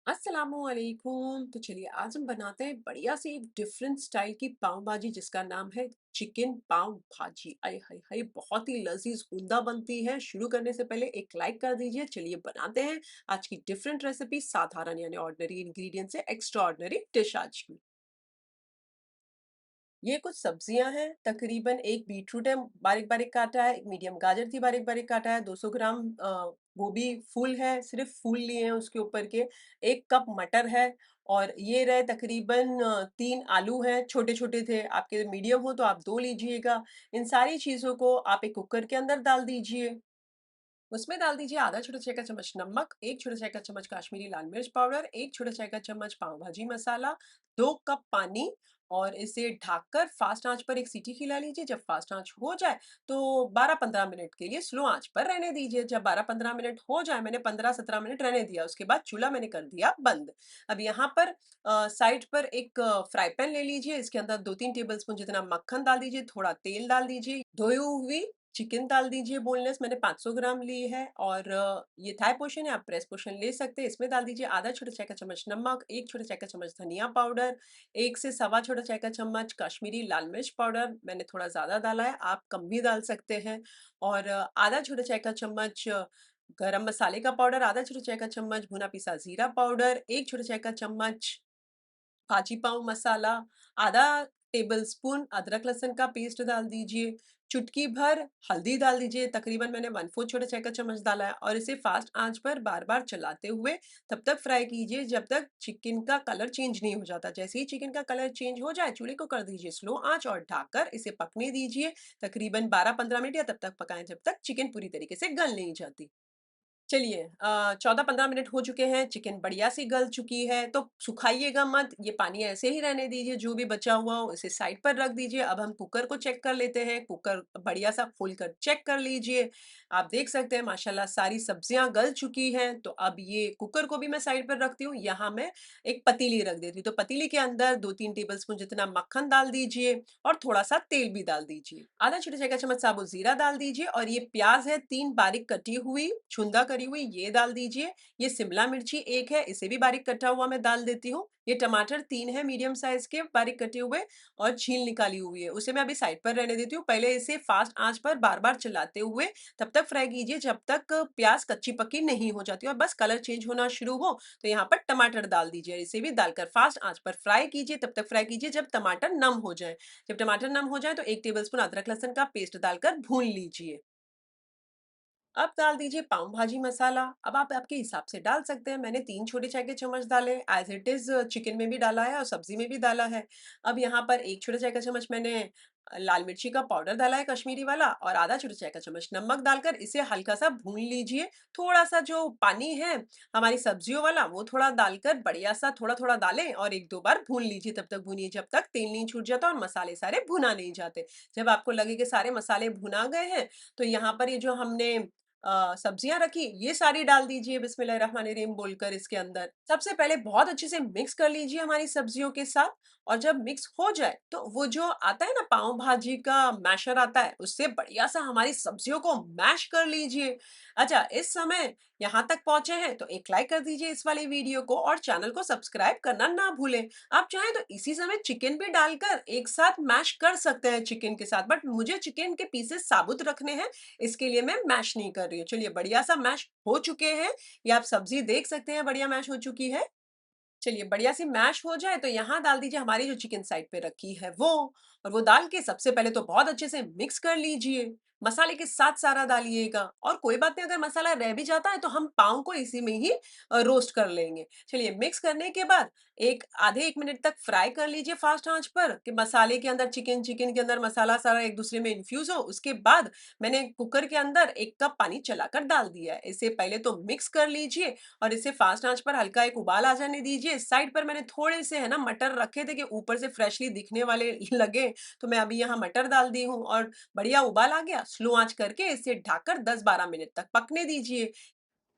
अस्सलामुअलैकुम। तो चलिए आज हम बनाते हैं बढ़िया सी एक डिफरेंट स्टाइल की पाव भाजी जिसका नाम है चिकन पाव भाजी। आय हाय हाय, बहुत ही लजीज उम्दा बनती है। शुरू करने से पहले एक लाइक कर दीजिए। चलिए बनाते हैं आज की डिफरेंट रेसिपी, साधारण यानी ऑर्डिनरी इंग्रेडिएंट से एक्स्ट्रा ऑर्डिनरी डिश आज की। ये कुछ सब्जियां हैं, तकरीबन एक बीटरूट है बारीक बारीक काटा है, एक मीडियम गाजर थी बारीक बारीक काटा है, 200 ग्राम गोभी फूल है, सिर्फ फूल लिए हैं उसके ऊपर के, एक कप मटर है, और ये रहे तकरीबन 3 आलू हैं, छोटे छोटे थे, आपके मीडियम हो तो आप 2 लीजिएगा। इन सारी चीजों को आप एक कुकर के अंदर डाल दीजिए। उसमें डाल दीजिए आधा छोटा चाय का चम्मच नमक, एक छोटा चाय का चम्मच काश्मीरी लाल मिर्च पाउडर, एक छोटा चाय का चम्मच पाव भाजी मसाला, 2 कप पानी, और इसे ढककर फास्ट आंच पर एक सीटी खिला लीजिए। जब फास्ट आंच हो जाए तो 12-15 मिनट के लिए स्लो आंच पर रहने दीजिए। जब 12-15 मिनट हो जाए, मैंने 15-17 मिनट रहने दिया, उसके बाद चूल्हा मैंने कर दिया बंद। अब यहाँ पर साइड पर एक फ्राई पैन ले लीजिए, इसके अंदर 2-3 टेबल स्पून जितना मक्खन डाल दीजिए, थोड़ा तेल डाल दीजिए, धोई हुई चिकन डाल दीजिए बोनलेस, मैंने 500 ग्राम ली है, और ये थाई पोर्शन है, आप ब्रेस्ट पोर्शन ले सकते हैं। इसमें डाल दीजिए आधा छोटा चाय का चम्मच नमक, एक छोटा चाय का चम्मच धनिया पाउडर, एक से सवा छोटा चाय का चम्मच कश्मीरी लाल मिर्च पाउडर, मैंने थोड़ा ज्यादा डाला है, आप कम भी डाल सकते हैं, और आधा छोटा चाय का चम्मच गरम मसाले का पाउडर, आधा छोटा चाय का चम्मच भुना पिसा जीरा पाउडर, एक छोटा चाय का चम्मच भाजी पाव मसाला, आधा टेबलस्पून अदरक लहसुन का पेस्ट डाल दीजिए, चुटकी भर हल्दी डाल दीजिए, तकरीबन मैंने 1/4 छोटा चाय का चम्मच डाला है, और इसे फास्ट आंच पर बार-बार चलाते हुए तब तक फ्राई कीजिए जब तक चिकन का कलर चेंज नहीं हो जाता। जैसे ही चिकन का कलर चेंज हो जाए, चूल्हे को कर दीजिए स्लो आंच और ढककर इसे पकने दीजिए। तकरीबन 12-15 मिनट या तब तक पकाएं जब तक चिकन पूरी तरीके से गल नहीं जाती। चलिए 14-15 मिनट हो चुके हैं, चिकन बढ़िया सी गल चुकी है, तो सुखाइएगा मत, ये पानी ऐसे ही रहने दीजिए, जो भी बचा हुआ हो इसे साइड पर रख दीजिए। अब हम कुकर को चेक कर लेते हैं, कुकर बढ़िया सा खोल कर चेक कर लीजिए। आप देख सकते हैं माशाल्लाह सारी सब्जियां गल चुकी हैं, तो अब ये कुकर को भी मैं साइड पर रखती हूँ, यहाँ मैं एक पतीली रख देती हूँ। तो पतीली के अंदर 2-3 टेबल स्पून जितना मक्खन डाल दीजिए, और थोड़ा सा तेल भी डाल दीजिए, आधा छोटा चाय का चम्मच साबुत जीरा डाल दीजिए, और ये प्याज है 3 बारीक कटी हुई छुंदा करी हुई, ये डाल दीजिए। ये शिमला मिर्ची एक है, इसे भी बारीक कटा हुआ मैं डाल देती हूँ। ये टमाटर 3 है मीडियम साइज के बारीक कटे हुए, और छील निकाली हुई है, उसे मैं अभी साइड पर रहने देती हूँ। पहले इसे फास्ट आंच पर बार बार चलाते हुए तब तक फ्राई कीजिए जब तक प्याज कच्ची पक्की नहीं हो जाती, और बस कलर चेंज होना शुरू हो तो यहाँ पर टमाटर डाल दीजिए, इसे भी डालकर फास्ट आंच पर फ्राई कीजिए। तब तक फ्राई कीजिए जब टमाटर नम हो जाए। जब टमाटर नम हो जाए तो 1 टेबलस्पून अदरक लहसुन का पेस्ट डालकर भून लीजिए। अब डाल दीजिए पाव भाजी मसाला। अब आप आपके हिसाब से डाल सकते हैं, मैंने 3 छोटे चाय के चम्मच डाले, एज इट इज चिकन में भी डाला है और सब्जी में भी डाला है। अब यहाँ पर 1 छोटा चाय का चम्मच मैंने लाल मिर्ची का पाउडर डाला है कश्मीरी वाला, और आधा छोटा चाय का चम्मच नमक डालकर इसे हल्का सा भून लीजिए। थोड़ा सा जो पानी है हमारी सब्जियों वाला, वो थोड़ा डालकर बढ़िया सा थोड़ा थोड़ा डालें, और 1-2 बार भून लीजिए। तब तक भूनिए जब तक तेल नहीं छूट जाता और मसाले सारे भुना नहीं जाते। जब आपको लगे कि सारे मसाले भुना गए हैं, तो यहाँ पर ये जो हमने सब्जियाँ रखी, ये सारी डाल दीजिए बिस्मिल्लाहिर्रहमानिर्रहीम बोलकर इसके अंदर। सबसे पहले बहुत अच्छे से मिक्स कर लीजिए हमारी सब्जियों के साथ, और जब मिक्स हो जाए तो वो जो आता है ना पाव भाजी का मैशर आता है, उससे बढ़िया सा हमारी सब्जियों को मैश कर लीजिए। अच्छा, इस समय यहाँ तक पहुंचे हैं तो एक लाइक कर दीजिए इस वाली वीडियो को, और चैनल को सब्सक्राइब करना ना भूलें। आप चाहें तो इसी समय चिकन भी डालकर एक साथ मैश कर सकते हैं चिकन के साथ, बट मुझे चिकन के पीसेस साबुत रखने हैं, इसके लिए मैं मैश नहीं कर रही हूँ। चलिए बढ़िया सा मैश हो चुके हैं, ये आप सब्जी देख सकते हैं बढ़िया मैश हो चुकी है। चलिए बढ़िया सी मैश हो जाए तो यहाँ डाल दीजिए हमारी जो चिकन साइड पे रखी है वो, और वो डाल के सबसे पहले तो बहुत अच्छे से मिक्स कर लीजिए। मसाले के साथ सारा डालिएगा, और कोई बात नहीं अगर मसाला रह भी जाता है तो हम पाव को इसी में ही रोस्ट कर लेंगे। चलिए मिक्स करने के बाद एक आधे 1 मिनट तक फ्राई कर लीजिए फास्ट आंच पर, कि मसाले के अंदर चिकन, चिकन के अंदर मसाला सारा एक दूसरे में इन्फ्यूज हो। उसके बाद मैंने कुकर के अंदर 1 कप पानी चलाकर डाल दिया है, इसे पहले तो मिक्स कर लीजिए, और इसे फास्ट आंच पर हल्का एक उबाल आ जाने दीजिए। साइड पर मैंने थोड़े से है ना मटर रखे थे कि ऊपर से फ्रेशली दिखने वाले लगे, तो मैं अभी यहाँ मटर डाल दी हूँ, और बढ़िया उबाल आ गया, स्लो आंच करके इसे ढककर 10-12 मिनट तक पकने दीजिए।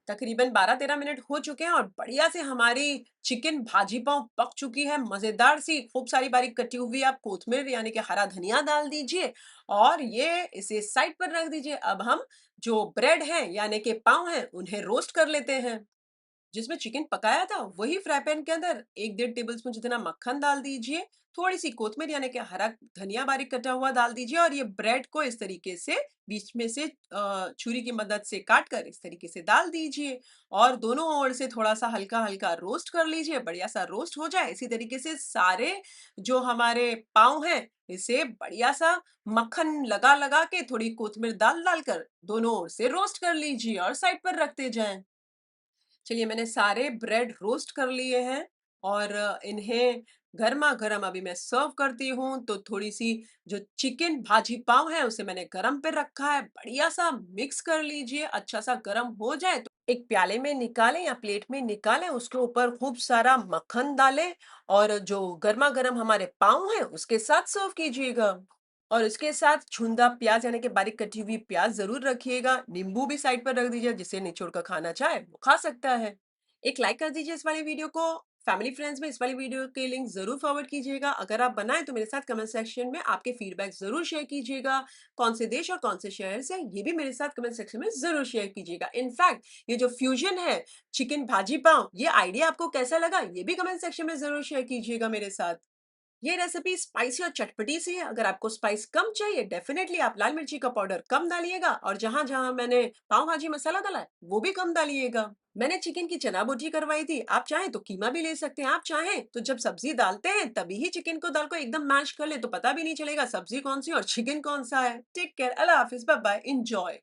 तकरीबन 12-13 मिनट हो चुके हैं, और बढ़िया से हमारी चिकन भाजी पाव पक चुकी है, मजेदार सी खूब सारी बारीक कटी हुई आप कोथमीर यानी कि हरा धनिया डाल दीजिए, और ये इसे साइड पर रख दीजिए। अब हम जो ब्रेड है यानी कि पाव है उन्हें रोस्ट कर लेते हैं। जिसमें चिकन पकाया था वही फ्राई पैन के अंदर 1 डेढ़ टेबलस्पून जितना मक्खन डाल दीजिए, थोड़ी-सी कोतमीर यानी कि हरा धनिया बारीक कटा हुआ डाल दीजिए और ये ब्रेड को इस तरीके से बीच में से छुरी की मदद से काट कर इस तरीके से डाल दीजिए और दोनों ओर से थोड़ा-सा हल्का-हल्का रोस्ट कर लीजिए, बढ़िया-सा रोस्ट हो जाए, इसी तरीके से सारे जो हमारे पाव हैं, इसे बढ़िया-सा मक्खन लगा-लगा के थोड़ी कोतमीर डाल-डाल कर दोनों ओर से रोस्ट कर लीजिए और साइड पर रखते जाएँ। चलिए मैंने सारे ब्रेड रोस्ट कर लिए हैं और इन्हें गरमा-गरम अभी मैं सर्व करती हूँ, तो थोड़ी-सी जो चिकन भाजी पाव है उसे मैंने गरम पे रखा है, बढ़िया-सा मिक्स कर लीजिए, अच्छा-सा गरम हो जाए तो एक प्याले में निकालें या प्लेट में निकालें, उसके ऊपर खूब सारा मक्खन डालें और जो गरमा-गरम हमारे पाव हैं उसके साथ सर्व कीजिएगा। और इसके साथ छुंदा प्याज़ यानी कि बारीक कटी हुई प्याज़ ज़रूर रखिएगा, नींबू भी साइड पर रख दीजिए, जिसे निचोड़ कर खाना चाहे वो खा सकता है। एक लाइक कर दीजिए इस वाली वीडियो को, फैमिली फ्रेंड्स में इस वाली वीडियो के लिंक ज़रूर फॉरवर्ड कीजिएगा। अगर आप बनाएँ तो मेरे साथ कमेंट सेक्शन में आपके फीडबैक ज़रूर शेयर कीजिएगा। कौन से देश और कौन से शहर से ये भी मेरे साथ कमेंट सेक्शन में ज़रूर शेयर कीजिएगा। इनफैक्ट ये जो फ्यूजन है चिकन भाजी पाव, ये आइडिया आपको कैसा लगा ये भी कमेंट सेक्शन में ज़रूर शेयर कीजिएगा मेरे साथ। ये रेसिपी स्पाइसी और चटपटी सी है। अगर आपको स्पाइस कम चाहिए डेफिनेटली आप लाल मिर्ची का पाउडर कम डालिएगा और जहां-जहां मैंने पाव भाजी मसाला डाला है वो भी कम डालिएगा। मैंने चिकन की चना बोटी करवाई थी। आप चाहें तो कीमा भी ले सकते हैं। आप चाहें तो जब सब्जी डालते हैं तभी ही चिकन को दाल को एकदम मैश कर ले तो पता भी नहीं चलेगा सब्जी कौन सी और चिकन कौन सा है। Take care. अल्लाह हाफिज। Bye bye. एंजॉय।